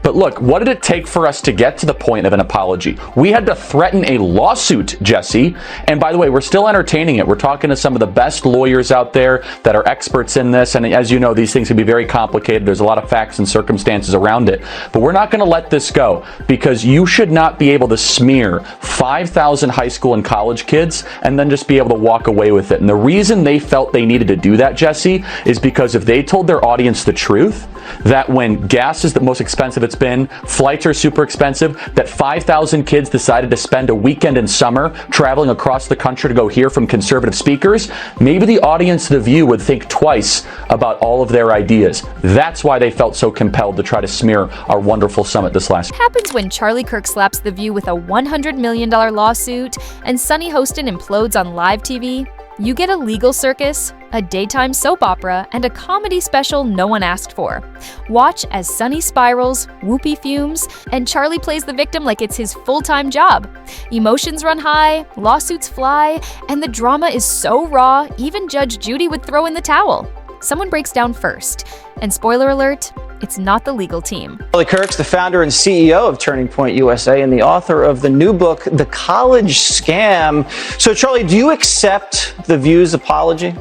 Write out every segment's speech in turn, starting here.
But look, what did it take for us to get to the point of an apology? We had to threaten a lawsuit, Jesse. And by the way, we're still entertaining it. We're talking to some of the best lawyers out there that are experts in this. And as you know, these things can be very complicated. There's a lot of facts and circumstances around it. But we're not going to let this go, because you should not be able to smear 5,000 high school and college kids and then just be able to walk away with it. And the reason they felt they needed to do that, Jesse, is because if they told their audience the truth, that when gas is the most expensive it's been, flights are super expensive, that 5,000 kids decided to spend a weekend in summer traveling across the country to go hear from conservative speakers, maybe the audience of The View would think twice about all of their ideas. That's why they felt so compelled to try to smear our wonderful summit this last What happens when Charlie Kirk slaps The View with a $100 million lawsuit and Sunny Hostin implodes on live TV? You get a legal circus, a daytime soap opera, and a comedy special no one asked for. Watch as Sunny spirals, Whoopi fumes, and Charlie plays the victim like it's his full-time job. Emotions run high, lawsuits fly, and the drama is so raw, even Judge Judy would throw in the towel. Someone breaks down first. And spoiler alert, it's not the legal team. Charlie Kirk's the founder and CEO of Turning Point USA and the author of the new book, The College Scam. So, Charlie, do you accept The View's apology?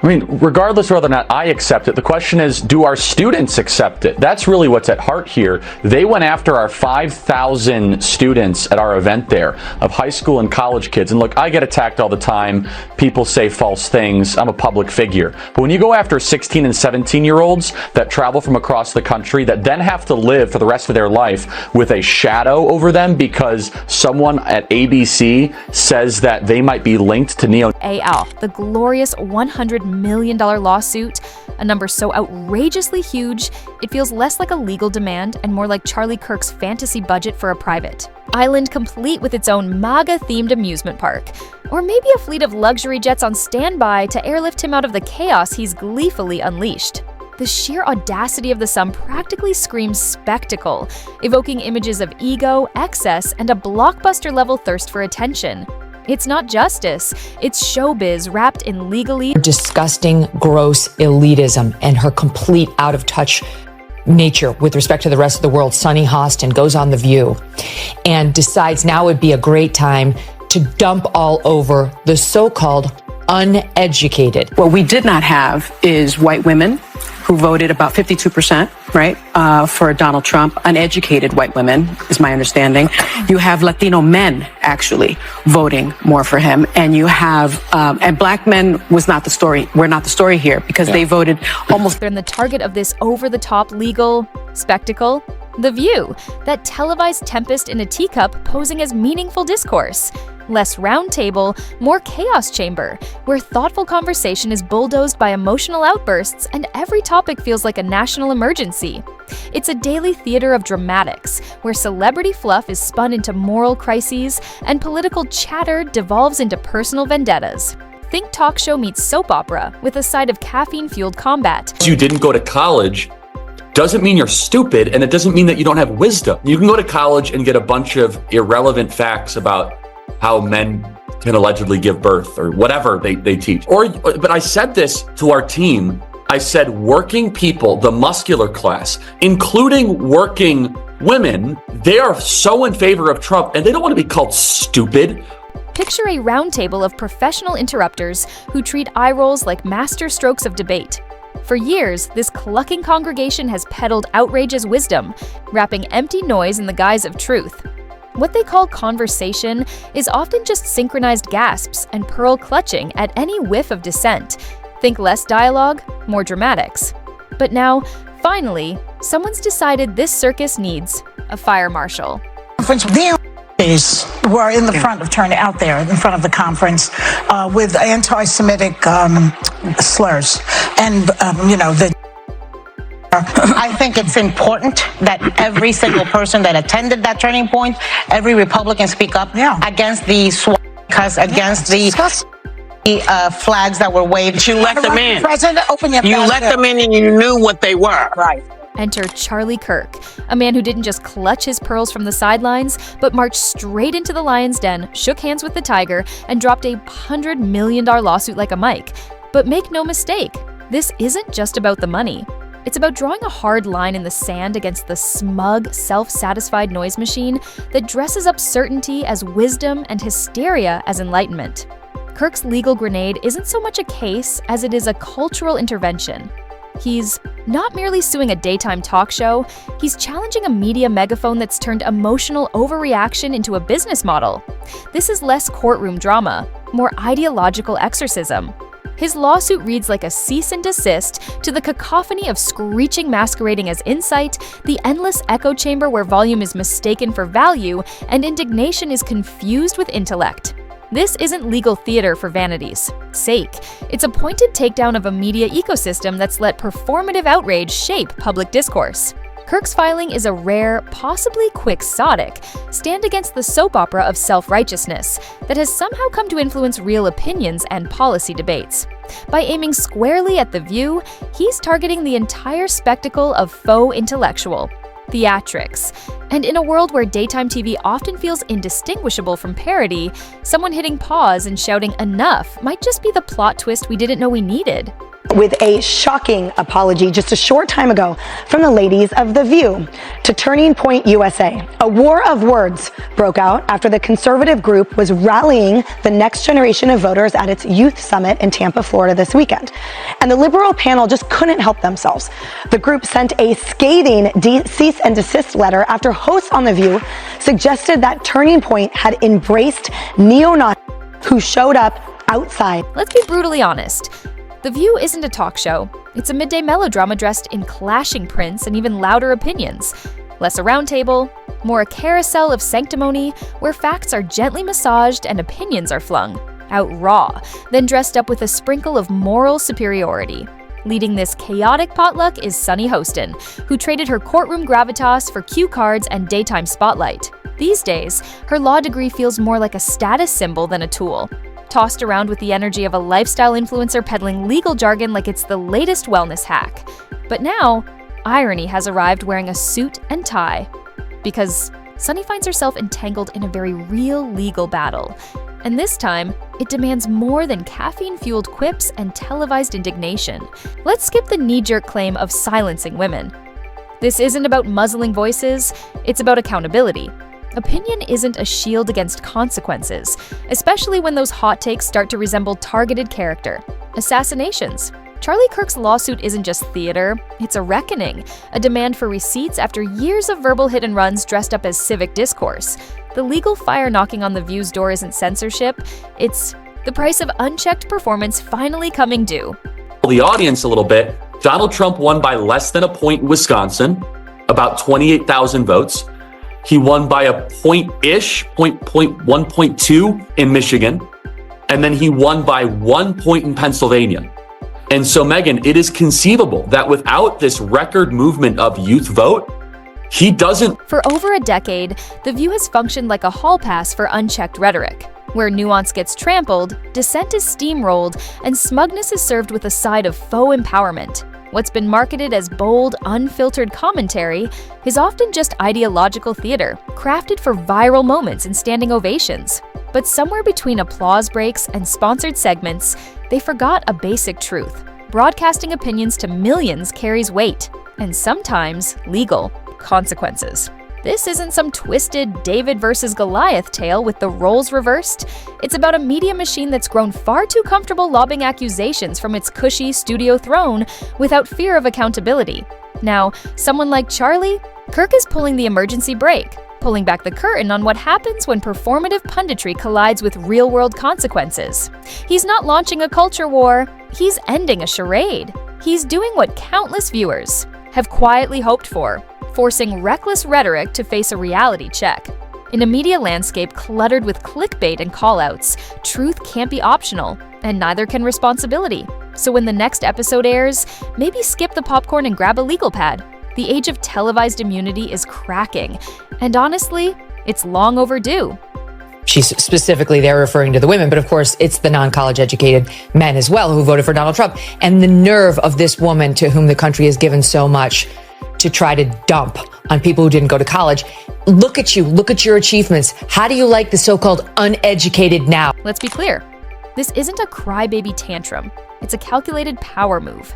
I mean, regardless of whether or not I accept it, the question is, do our students accept it? That's really what's at heart here. They went after our 5,000 students at our event there, of high school and college kids. And look, I get attacked all the time. People say false things. I'm a public figure. But when you go after 16 and 17-year-olds that travel from across the country, that then have to live for the rest of their life with a shadow over them because someone at ABC says that they might be linked to AL, the glorious $100 million lawsuit, a number so outrageously huge, it feels less like a legal demand and more like Charlie Kirk's fantasy budget for a private island, complete with its own MAGA-themed amusement park. Or maybe a fleet of luxury jets on standby to airlift him out of the chaos he's gleefully unleashed. The sheer audacity of the sum practically screams spectacle, evoking images of ego, excess, and a blockbuster-level thirst for attention. It's not justice, it's showbiz wrapped in legally disgusting, gross elitism and her complete out-of-touch nature with respect to the rest of the world. Sunny Hostin goes on The View and decides now would be a great time to dump all over the so-called uneducated. What we did not have is white women who voted about 52%, right, for Donald Trump. Uneducated white women, is my understanding. You have Latino men actually voting more for him, and you have and black men was not the story. We're not the story here because they voted almost. They're the target of this over-the-top legal spectacle, The View, that televised tempest in a teacup posing as meaningful discourse. Less round table, more chaos chamber, where thoughtful conversation is bulldozed by emotional outbursts and every topic feels like a national emergency. It's a daily theater of dramatics, where celebrity fluff is spun into moral crises and political chatter devolves into personal vendettas. Think talk show meets soap opera with a side of caffeine-fueled combat. You didn't go to college doesn't mean you're stupid, and it doesn't mean that you don't have wisdom. You can go to college and get a bunch of irrelevant facts about how men can allegedly give birth or whatever they teach. But I said this to our team. I said working people, the muscular class, including working women, they are so in favor of Trump and they don't want to be called stupid. Picture a roundtable of professional interrupters who treat eye rolls like master strokes of debate. For years, this clucking congregation has peddled outrage as wisdom, wrapping empty noise in the guise of truth. What they call conversation is often just synchronized gasps and pearl clutching at any whiff of dissent. Think less dialogue, more dramatics. But now, finally, someone's decided this circus needs a fire marshal. Who are in the front of turning out there in front of the conference with anti-Semitic slurs, and I think it's important that every single person that attended that turning point, every Republican speak up against the because against the flags that were waved. You let them in. President, open your You let them in and you knew what they were. Right. Enter Charlie Kirk, a man who didn't just clutch his pearls from the sidelines, but marched straight into the lion's den, shook hands with the tiger, and dropped a $100 million lawsuit like a mic. But make no mistake, this isn't just about the money. It's about drawing a hard line in the sand against the smug, self-satisfied noise machine that dresses up certainty as wisdom and hysteria as enlightenment. Kirk's legal grenade isn't so much a case as it is a cultural intervention. He's not merely suing a daytime talk show, he's challenging a media megaphone that's turned emotional overreaction into a business model. This is less courtroom drama, more ideological exorcism. His lawsuit reads like a cease and desist to the cacophony of screeching masquerading as insight, the endless echo chamber where volume is mistaken for value, and indignation is confused with intellect. This isn't legal theater for vanity's sake. It's a pointed takedown of a media ecosystem that's let performative outrage shape public discourse. Kirk's filing is a rare, possibly quixotic, stand against the soap opera of self-righteousness that has somehow come to influence real opinions and policy debates. By aiming squarely at The View, he's targeting the entire spectacle of faux intellectual theatrics. And in a world where daytime TV often feels indistinguishable from parody, someone hitting pause and shouting enough might just be the plot twist we didn't know we needed. With a shocking apology just a short time ago from the ladies of The View to Turning Point USA. A war of words broke out after the conservative group was rallying the next generation of voters at its youth summit in Tampa, Florida this weekend. And the liberal panel just couldn't help themselves. The group sent a scathing cease and desist letter after hosts on The View suggested that Turning Point had embraced neo-Nazis who showed up outside. Let's be brutally honest. The View isn't a talk show. It's a midday melodrama dressed in clashing prints and even louder opinions. Less a roundtable, more a carousel of sanctimony where facts are gently massaged and opinions are flung out raw, then dressed up with a sprinkle of moral superiority. Leading this chaotic potluck is Sunny Hostin, who traded her courtroom gravitas for cue cards and daytime spotlight. These days, her law degree feels more like a status symbol than a tool. Tossed around with the energy of a lifestyle influencer peddling legal jargon like it's the latest wellness hack. But now, irony has arrived wearing a suit and tie. Because Sunny finds herself entangled in a very real legal battle. And this time, it demands more than caffeine-fueled quips and televised indignation. Let's skip the knee-jerk claim of silencing women. This isn't about muzzling voices, it's about accountability. Opinion isn't a shield against consequences, especially when those hot takes start to resemble targeted character. Assassinations. Charlie Kirk's lawsuit isn't just theater, it's a reckoning, a demand for receipts after years of verbal hit and runs dressed up as civic discourse. The legal fire knocking on The View's door isn't censorship, it's the price of unchecked performance finally coming due. The audience a little bit. Donald Trump won by less than a point in Wisconsin, about 28,000 votes. He won by a point-ish, 1.2 in Michigan. And then he won by 1 point in Pennsylvania. And so, Megan, it is conceivable that without this record movement of youth vote, he doesn't. For over a decade, The View has functioned like a hall pass for unchecked rhetoric. Where nuance gets trampled, dissent is steamrolled, and smugness is served with a side of faux empowerment. What's been marketed as bold, unfiltered commentary is often just ideological theater, crafted for viral moments and standing ovations. But somewhere between applause breaks and sponsored segments, they forgot a basic truth. Broadcasting opinions to millions carries weight, and sometimes legal consequences. This isn't some twisted David versus Goliath tale with the roles reversed. It's about a media machine that's grown far too comfortable lobbing accusations from its cushy studio throne without fear of accountability. Now, someone like Charlie Kirk is pulling the emergency brake, pulling back the curtain on what happens when performative punditry collides with real-world consequences. He's not launching a culture war, he's ending a charade. He's doing what countless viewers have quietly hoped for, forcing reckless rhetoric to face a reality check. In a media landscape cluttered with clickbait and callouts, truth can't be optional, and neither can responsibility. So when the next episode airs, maybe skip the popcorn and grab a legal pad. The age of televised immunity is cracking, and honestly, it's long overdue. She's specifically there referring to the women, but of course, it's the non-college educated men as well who voted for Donald Trump. And the nerve of this woman to whom the country has given so much to try to dump on people who didn't go to college. Look at you, look at your achievements. How do you like the so-called uneducated now? Let's be clear. This isn't a crybaby tantrum. It's a calculated power move.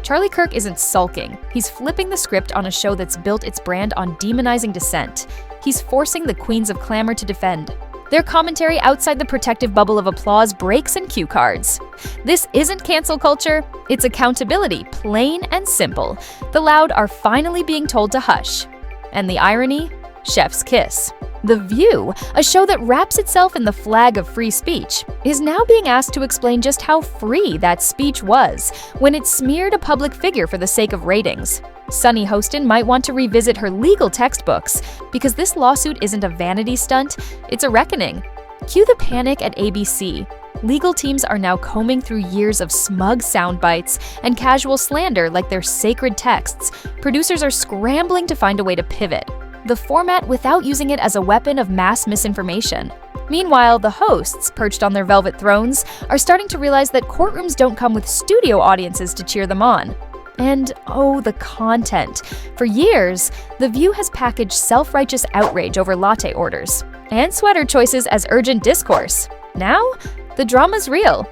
Charlie Kirk isn't sulking. He's flipping the script on a show that's built its brand on demonizing dissent. He's forcing the queens of clamor to defend. Their commentary outside the protective bubble of applause breaks and cue cards. This isn't cancel culture, it's accountability, plain and simple. The loud are finally being told to hush. And the irony? Chef's kiss. The View, a show that wraps itself in the flag of free speech, is now being asked to explain just how free that speech was when it smeared a public figure for the sake of ratings. Sunny Hostin might want to revisit her legal textbooks, because this lawsuit isn't a vanity stunt, it's a reckoning. Cue the panic at ABC. Legal teams are now combing through years of smug sound bites and casual slander like they're sacred texts. Producers are scrambling to find a way to pivot the format without using it as a weapon of mass misinformation. Meanwhile, the hosts, perched on their velvet thrones, are starting to realize that courtrooms don't come with studio audiences to cheer them on. And oh, the content. For years, The View has packaged self-righteous outrage over latte orders and sweater choices as urgent discourse. Now, the drama's real.